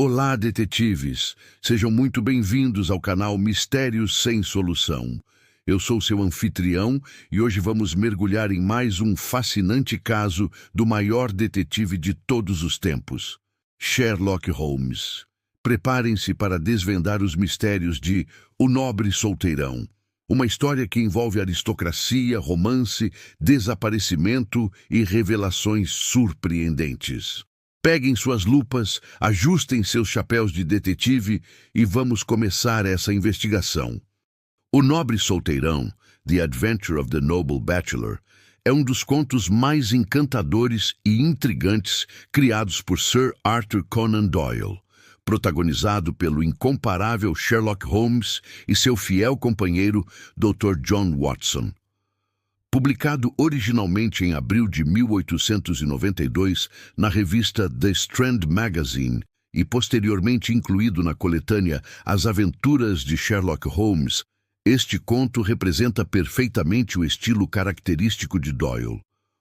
Olá, detetives! Sejam muito bem-vindos ao canal Mistérios Sem Solução. Eu sou seu anfitrião e hoje vamos mergulhar em mais um fascinante caso do maior detetive de todos os tempos, Sherlock Holmes. Preparem-se para desvendar os mistérios de O Nobre Solteirão, uma história que envolve aristocracia, romance, desaparecimento e revelações surpreendentes. Peguem suas lupas, ajustem seus chapéus de detetive e vamos começar essa investigação. O Nobre Solteirão, The Adventure of the Noble Bachelor, é um dos contos mais encantadores e intrigantes criados por Sir Arthur Conan Doyle, protagonizado pelo incomparável Sherlock Holmes e seu fiel companheiro Dr. John Watson. Publicado originalmente em abril de 1892 na revista The Strand Magazine e posteriormente incluído na coletânea As Aventuras de Sherlock Holmes, este conto representa perfeitamente o estilo característico de Doyle,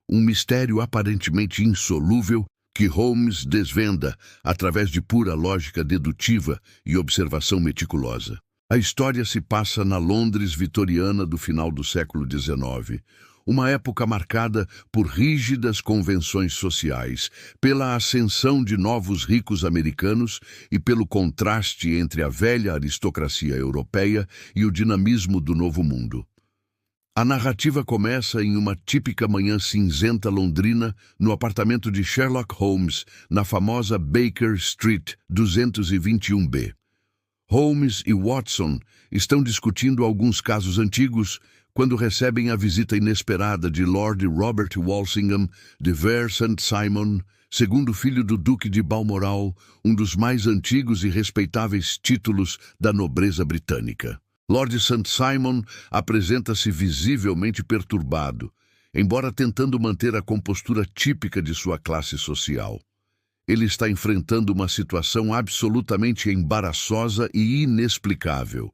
um mistério aparentemente insolúvel que Holmes desvenda através de pura lógica dedutiva e observação meticulosa. A história se passa na Londres vitoriana do final do século XIX, uma época marcada por rígidas convenções sociais, pela ascensão de novos ricos americanos e pelo contraste entre a velha aristocracia europeia e o dinamismo do Novo Mundo. A narrativa começa em uma típica manhã cinzenta londrina no apartamento de Sherlock Holmes, na famosa Baker Street 221B. Holmes e Watson estão discutindo alguns casos antigos quando recebem a visita inesperada de Lord Robert Walsingham de Vere St. Simon, segundo filho do Duque de Balmoral, um dos mais antigos e respeitáveis títulos da nobreza britânica. Lord St. Simon apresenta-se visivelmente perturbado, embora tentando manter a compostura típica de sua classe social. Ele está enfrentando uma situação absolutamente embaraçosa e inexplicável.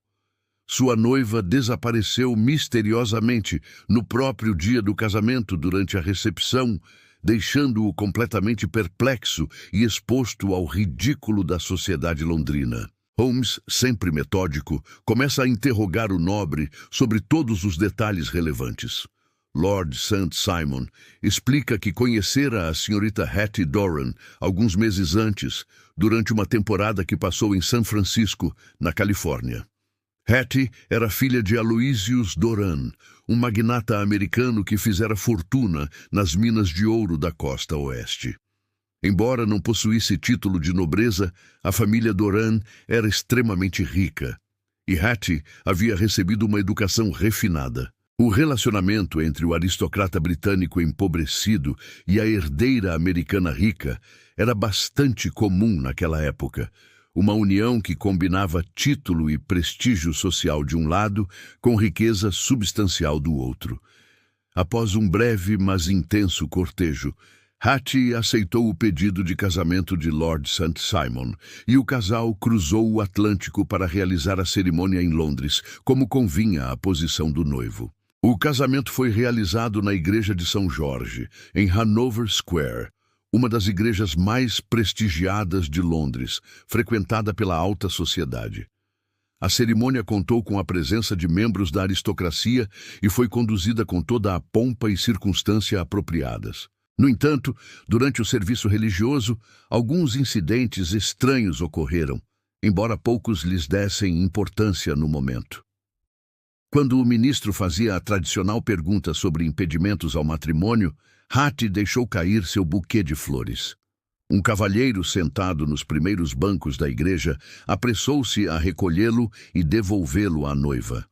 Sua noiva desapareceu misteriosamente no próprio dia do casamento durante a recepção, deixando-o completamente perplexo e exposto ao ridículo da sociedade londrina. Holmes, sempre metódico, começa a interrogar o nobre sobre todos os detalhes relevantes. Lord St. Simon explica que conhecera a senhorita Hattie Doran alguns meses antes, durante uma temporada que passou em São Francisco, na Califórnia. Hattie era filha de Aloysius Doran, um magnata americano que fizera fortuna nas minas de ouro da costa oeste. Embora não possuísse título de nobreza, a família Doran era extremamente rica, e Hattie havia recebido uma educação refinada. O relacionamento entre o aristocrata britânico empobrecido e a herdeira americana rica era bastante comum naquela época, uma união que combinava título e prestígio social de um lado com riqueza substancial do outro. Após um breve, mas intenso cortejo, Hattie aceitou o pedido de casamento de Lord St. Simon e o casal cruzou o Atlântico para realizar a cerimônia em Londres, como convinha à posição do noivo. O casamento foi realizado na Igreja de São Jorge, em Hanover Square, uma das igrejas mais prestigiadas de Londres, frequentada pela alta sociedade. A cerimônia contou com a presença de membros da aristocracia e foi conduzida com toda a pompa e circunstância apropriadas. No entanto, durante o serviço religioso, alguns incidentes estranhos ocorreram, embora poucos lhes dessem importância no momento. Quando o ministro fazia a tradicional pergunta sobre impedimentos ao matrimônio, Hattie deixou cair seu buquê de flores. Um cavalheiro sentado nos primeiros bancos da igreja apressou-se a recolhê-lo e devolvê-lo à noiva.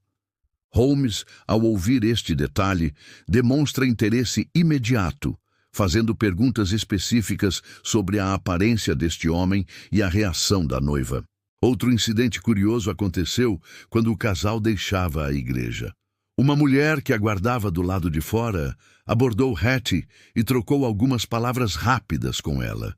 Holmes, ao ouvir este detalhe, demonstra interesse imediato, fazendo perguntas específicas sobre a aparência deste homem e a reação da noiva. Outro incidente curioso aconteceu quando o casal deixava a igreja. Uma mulher que aguardava do lado de fora abordou Hattie e trocou algumas palavras rápidas com ela.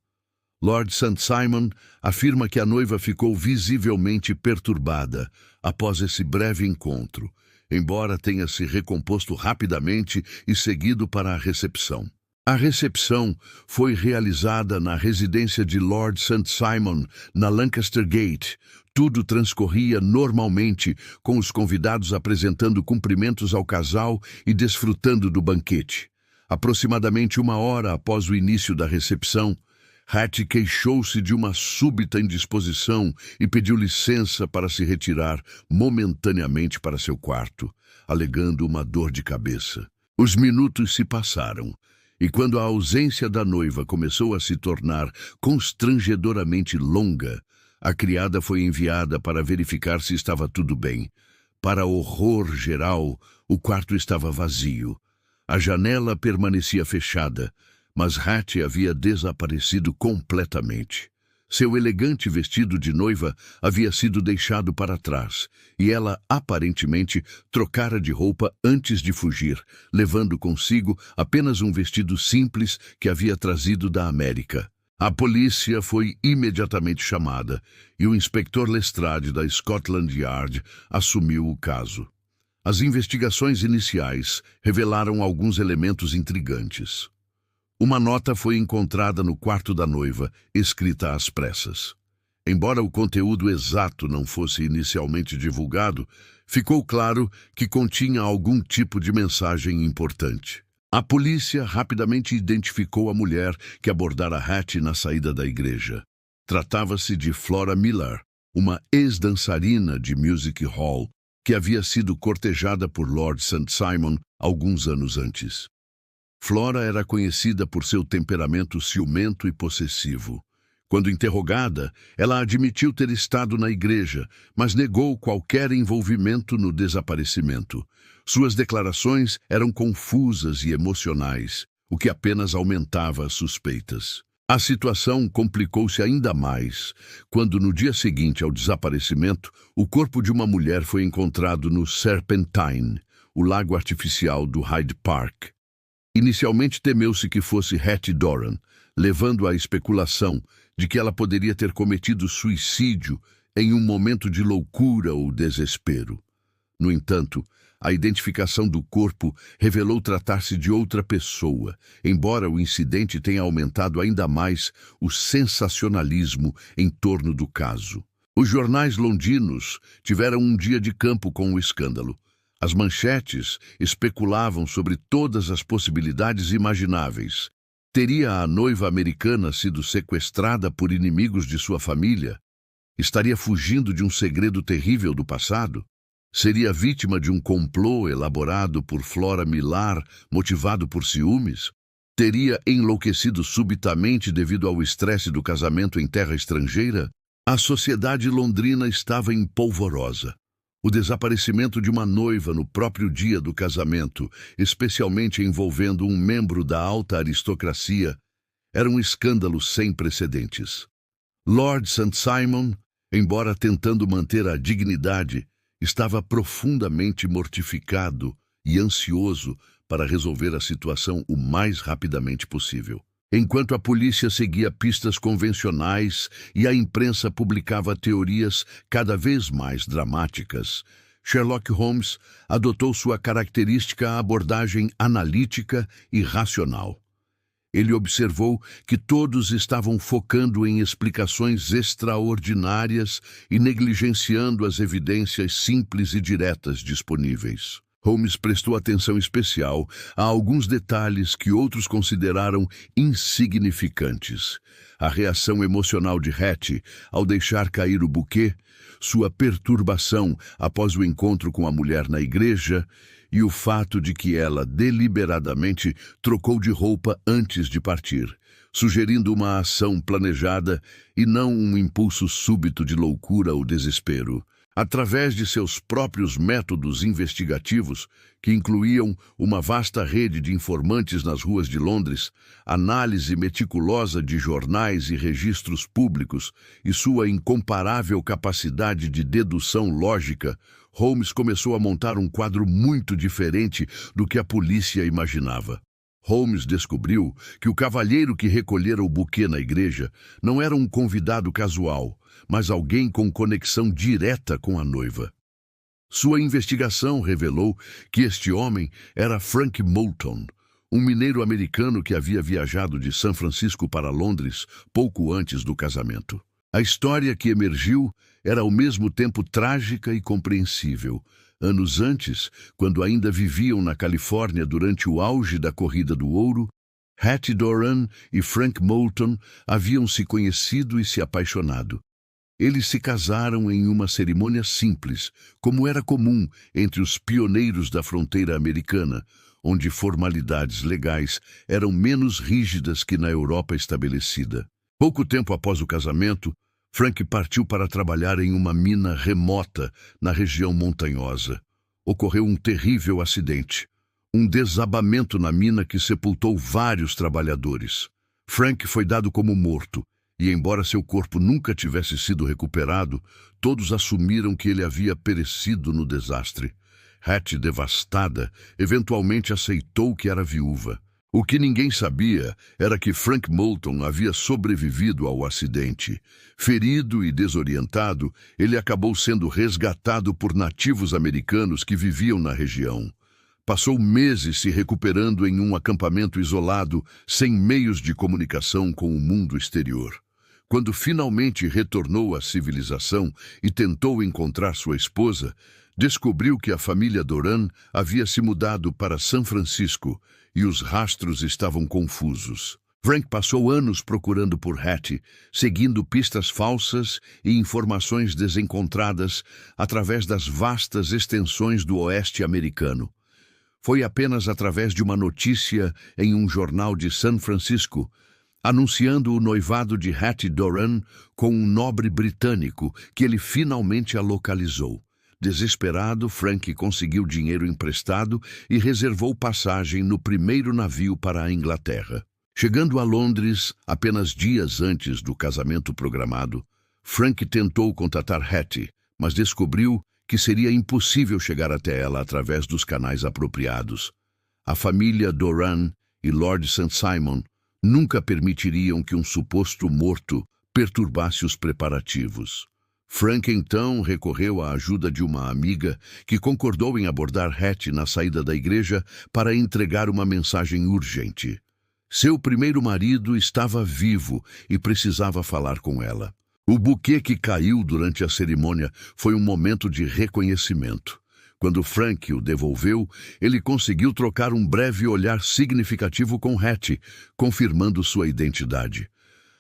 Lord St. Simon afirma que a noiva ficou visivelmente perturbada após esse breve encontro, embora tenha se recomposto rapidamente e seguido para a recepção. A recepção foi realizada na residência de Lord St. Simon, na Lancaster Gate. Tudo transcorria normalmente, com os convidados apresentando cumprimentos ao casal e desfrutando do banquete. Aproximadamente 1 hora após o início da recepção, Hattie queixou-se de uma súbita indisposição e pediu licença para se retirar momentaneamente para seu quarto, alegando uma dor de cabeça. Os minutos se passaram, e quando a ausência da noiva começou a se tornar constrangedoramente longa, a criada foi enviada para verificar se estava tudo bem. Para horror geral, o quarto estava vazio. A janela permanecia fechada, mas Hattie havia desaparecido completamente. Seu elegante vestido de noiva havia sido deixado para trás, e ela aparentemente trocara de roupa antes de fugir, levando consigo apenas um vestido simples que havia trazido da América. A polícia foi imediatamente chamada, e o inspetor Lestrade da Scotland Yard assumiu o caso. As investigações iniciais revelaram alguns elementos intrigantes. Uma nota foi encontrada no quarto da noiva, escrita às pressas. Embora o conteúdo exato não fosse inicialmente divulgado, ficou claro que continha algum tipo de mensagem importante. A polícia rapidamente identificou a mulher que abordara Hattie na saída da igreja. Tratava-se de Flora Miller, uma ex-dançarina de music hall que havia sido cortejada por Lord St. Simon alguns anos antes. Flora era conhecida por seu temperamento ciumento e possessivo. Quando interrogada, ela admitiu ter estado na igreja, mas negou qualquer envolvimento no desaparecimento. Suas declarações eram confusas e emocionais, o que apenas aumentava as suspeitas. A situação complicou-se ainda mais quando, no dia seguinte ao desaparecimento, o corpo de uma mulher foi encontrado no Serpentine, o lago artificial do Hyde Park. Inicialmente temeu-se que fosse Hattie Doran, levando à especulação de que ela poderia ter cometido suicídio em um momento de loucura ou desespero. No entanto, a identificação do corpo revelou tratar-se de outra pessoa, embora o incidente tenha aumentado ainda mais o sensacionalismo em torno do caso. Os jornais londinos tiveram um dia de campo com o escândalo. As manchetes especulavam sobre todas as possibilidades imagináveis. Teria a noiva americana sido sequestrada por inimigos de sua família? Estaria fugindo de um segredo terrível do passado? Seria vítima de um complô elaborado por Flora Miller, motivado por ciúmes? Teria enlouquecido subitamente devido ao estresse do casamento em terra estrangeira? A sociedade londrina estava em polvorosa. O desaparecimento de uma noiva no próprio dia do casamento, especialmente envolvendo um membro da alta aristocracia, era um escândalo sem precedentes. Lord St. Simon, embora tentando manter a dignidade, estava profundamente mortificado e ansioso para resolver a situação o mais rapidamente possível. Enquanto a polícia seguia pistas convencionais e a imprensa publicava teorias cada vez mais dramáticas, Sherlock Holmes adotou sua característica abordagem analítica e racional. Ele observou que todos estavam focando em explicações extraordinárias e negligenciando as evidências simples e diretas disponíveis. Holmes prestou atenção especial a alguns detalhes que outros consideraram insignificantes. A reação emocional de Hattie ao deixar cair o buquê, sua perturbação após o encontro com a mulher na igreja e o fato de que ela deliberadamente trocou de roupa antes de partir, sugerindo uma ação planejada e não um impulso súbito de loucura ou desespero. Através de seus próprios métodos investigativos, que incluíam uma vasta rede de informantes nas ruas de Londres, análise meticulosa de jornais e registros públicos e sua incomparável capacidade de dedução lógica, Holmes começou a montar um quadro muito diferente do que a polícia imaginava. Holmes descobriu que o cavalheiro que recolhera o buquê na igreja não era um convidado casual, mas alguém com conexão direta com a noiva. Sua investigação revelou que este homem era Frank Moulton, um mineiro americano que havia viajado de São Francisco para Londres pouco antes do casamento. A história que emergiu era ao mesmo tempo trágica e compreensível. Anos antes, quando ainda viviam na Califórnia durante o auge da Corrida do Ouro, Hattie Doran e Frank Moulton haviam se conhecido e se apaixonado. Eles se casaram em uma cerimônia simples, como era comum entre os pioneiros da fronteira americana, onde formalidades legais eram menos rígidas que na Europa estabelecida. Pouco tempo após o casamento, Frank partiu para trabalhar em uma mina remota na região montanhosa. Ocorreu um terrível acidente, um desabamento na mina que sepultou vários trabalhadores. Frank foi dado como morto, e embora seu corpo nunca tivesse sido recuperado, todos assumiram que ele havia perecido no desastre. Hattie, devastada, eventualmente aceitou que era viúva. O que ninguém sabia era que Frank Moulton havia sobrevivido ao acidente. Ferido e desorientado, ele acabou sendo resgatado por nativos americanos que viviam na região. Passou meses se recuperando em um acampamento isolado, sem meios de comunicação com o mundo exterior. Quando finalmente retornou à civilização e tentou encontrar sua esposa, descobriu que a família Doran havia se mudado para São Francisco e os rastros estavam confusos. Frank passou anos procurando por Hattie, seguindo pistas falsas e informações desencontradas através das vastas extensões do oeste americano. Foi apenas através de uma notícia em um jornal de São Francisco, anunciando o noivado de Hattie Doran com um nobre britânico, que ele finalmente a localizou. Desesperado, Frank conseguiu dinheiro emprestado e reservou passagem no primeiro navio para a Inglaterra. Chegando a Londres, apenas dias antes do casamento programado, Frank tentou contatar Hattie, mas descobriu que seria impossível chegar até ela através dos canais apropriados. A família Doran e Lord St. Simon nunca permitiriam que um suposto morto perturbasse os preparativos. Frank então recorreu à ajuda de uma amiga que concordou em abordar Hattie na saída da igreja para entregar uma mensagem urgente. Seu primeiro marido estava vivo e precisava falar com ela. O buquê que caiu durante a cerimônia foi um momento de reconhecimento. Quando Frank o devolveu, ele conseguiu trocar um breve olhar significativo com Hattie, confirmando sua identidade.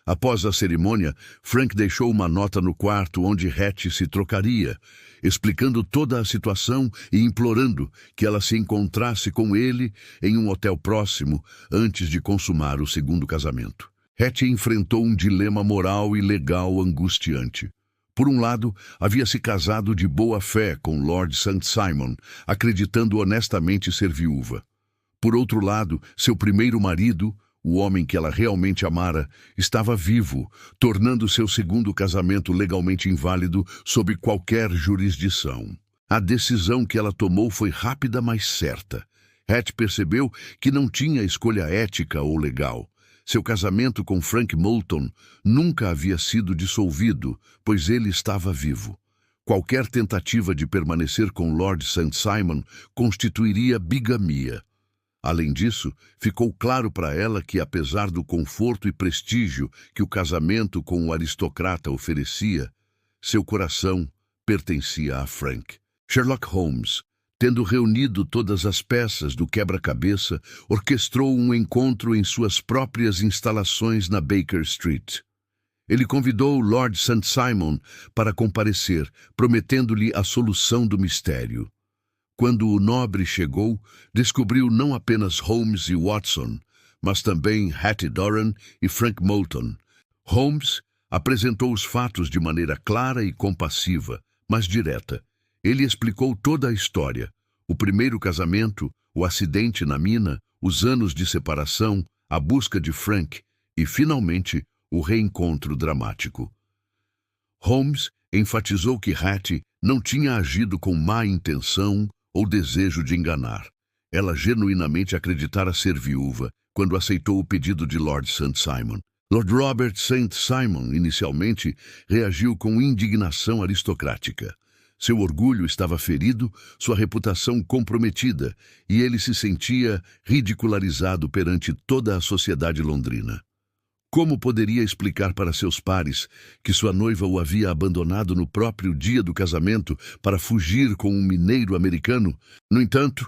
Após a cerimônia, Frank deixou uma nota no quarto onde Hattie se trocaria, explicando toda a situação e implorando que ela se encontrasse com ele em um hotel próximo antes de consumar o segundo casamento. Hattie enfrentou um dilema moral e legal angustiante. Por um lado, havia se casado de boa fé com Lord St. Simon, acreditando honestamente ser viúva. Por outro lado, seu primeiro marido, o homem que ela realmente amara, estava vivo, tornando seu segundo casamento legalmente inválido sob qualquer jurisdição. A decisão que ela tomou foi rápida, mas certa. Hattie percebeu que não tinha escolha ética ou legal. Seu casamento com Frank Moulton nunca havia sido dissolvido, pois ele estava vivo. Qualquer tentativa de permanecer com Lord St. Simon constituiria bigamia. Além disso, ficou claro para ela que, apesar do conforto e prestígio que o casamento com o aristocrata oferecia, seu coração pertencia a Frank. Sherlock Holmes, tendo reunido todas as peças do quebra-cabeça, orquestrou um encontro em suas próprias instalações na Baker Street. Ele convidou Lord St. Simon para comparecer, prometendo-lhe a solução do mistério. Quando o nobre chegou, descobriu não apenas Holmes e Watson, mas também Hattie Doran e Frank Moulton. Holmes apresentou os fatos de maneira clara e compassiva, mas direta. Ele explicou toda a história: o primeiro casamento, o acidente na mina, os anos de separação, a busca de Frank e, finalmente, o reencontro dramático. Holmes enfatizou que Hattie não tinha agido com má intenção ou desejo de enganar. Ela genuinamente acreditara ser viúva quando aceitou o pedido de Lord St. Simon. Lord Robert St. Simon, inicialmente, reagiu com indignação aristocrática. Seu orgulho estava ferido, sua reputação comprometida, e ele se sentia ridicularizado perante toda a sociedade londrina. Como poderia explicar para seus pares que sua noiva o havia abandonado no próprio dia do casamento para fugir com um mineiro americano? No entanto,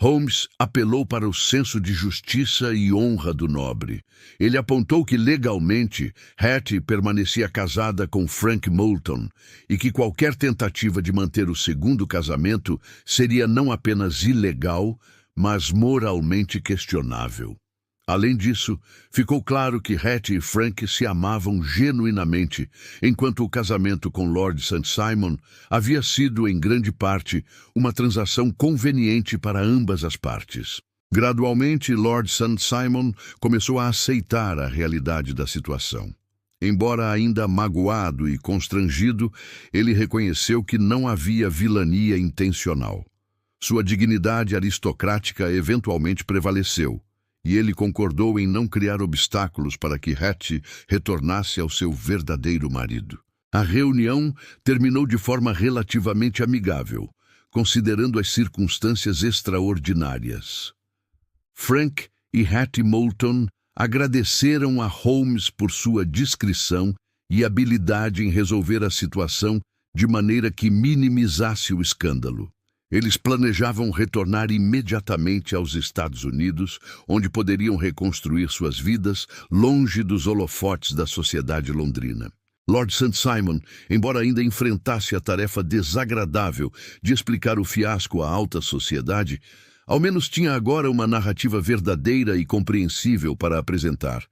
Holmes apelou para o senso de justiça e honra do nobre. Ele apontou que legalmente Hattie permanecia casada com Frank Moulton e que qualquer tentativa de manter o segundo casamento seria não apenas ilegal, mas moralmente questionável. Além disso, ficou claro que Hattie e Frank se amavam genuinamente, enquanto o casamento com Lord St. Simon havia sido, em grande parte, uma transação conveniente para ambas as partes. Gradualmente, Lord St. Simon começou a aceitar a realidade da situação. Embora ainda magoado e constrangido, ele reconheceu que não havia vilania intencional. Sua dignidade aristocrática eventualmente prevaleceu, e ele concordou em não criar obstáculos para que Hattie retornasse ao seu verdadeiro marido. A reunião terminou de forma relativamente amigável, considerando as circunstâncias extraordinárias. Frank e Hattie Moulton agradeceram a Holmes por sua discrição e habilidade em resolver a situação de maneira que minimizasse o escândalo. Eles planejavam retornar imediatamente aos Estados Unidos, onde poderiam reconstruir suas vidas longe dos holofotes da sociedade londrina. Lord St. Simon, embora ainda enfrentasse a tarefa desagradável de explicar o fiasco à alta sociedade, ao menos tinha agora uma narrativa verdadeira e compreensível para apresentar.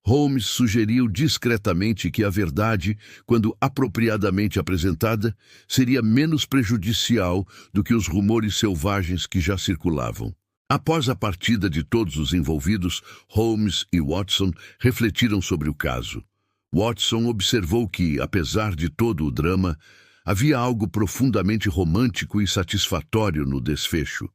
Holmes sugeriu discretamente que a verdade, quando apropriadamente apresentada, seria menos prejudicial do que os rumores selvagens que já circulavam. Após a partida de todos os envolvidos, Holmes e Watson refletiram sobre o caso. Watson observou que, apesar de todo o drama, havia algo profundamente romântico e satisfatório no desfecho.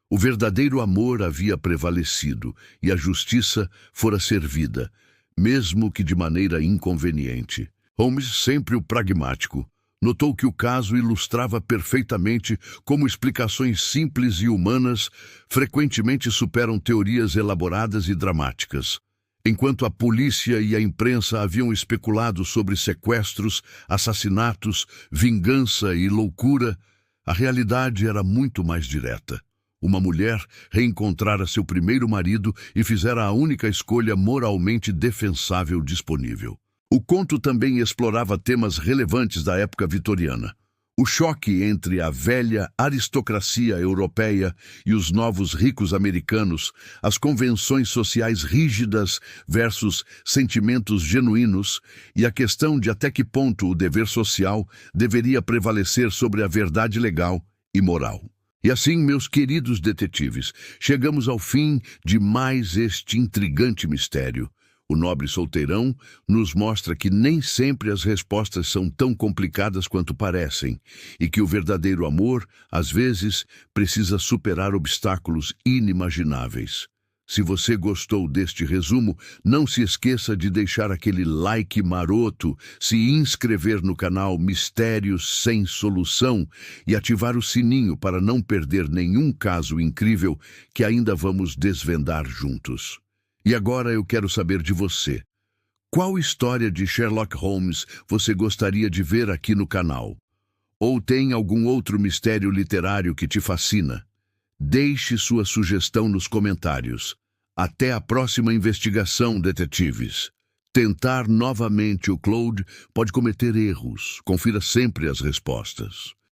O verdadeiro amor havia prevalecido e a justiça fora servida, mesmo que de maneira inconveniente. Holmes, sempre o pragmático, notou que o caso ilustrava perfeitamente como explicações simples e humanas frequentemente superam teorias elaboradas e dramáticas. Enquanto a polícia e a imprensa haviam especulado sobre sequestros, assassinatos, vingança e loucura, a realidade era muito mais direta. Uma mulher reencontrara seu primeiro marido e fizera a única escolha moralmente defensável disponível. O conto também explorava temas relevantes da época vitoriana. O choque entre a velha aristocracia europeia e os novos ricos americanos, as convenções sociais rígidas versus sentimentos genuínos, e a questão de até que ponto o dever social deveria prevalecer sobre a verdade legal e moral. E assim, meus queridos detetives, chegamos ao fim de mais este intrigante mistério. O nobre solteirão nos mostra que nem sempre as respostas são tão complicadas quanto parecem, e que o verdadeiro amor, às vezes, precisa superar obstáculos inimagináveis. Se você gostou deste resumo, não se esqueça de deixar aquele like maroto, se inscrever no canal Mistérios Sem Solução e ativar o sininho para não perder nenhum caso incrível que ainda vamos desvendar juntos. E agora eu quero saber de você. Qual história de Sherlock Holmes você gostaria de ver aqui no canal? Ou tem algum outro mistério literário que te fascina? Deixe sua sugestão nos comentários. Até a próxima investigação, detetives. Tentar novamente o Claude pode cometer erros. Confira sempre as respostas.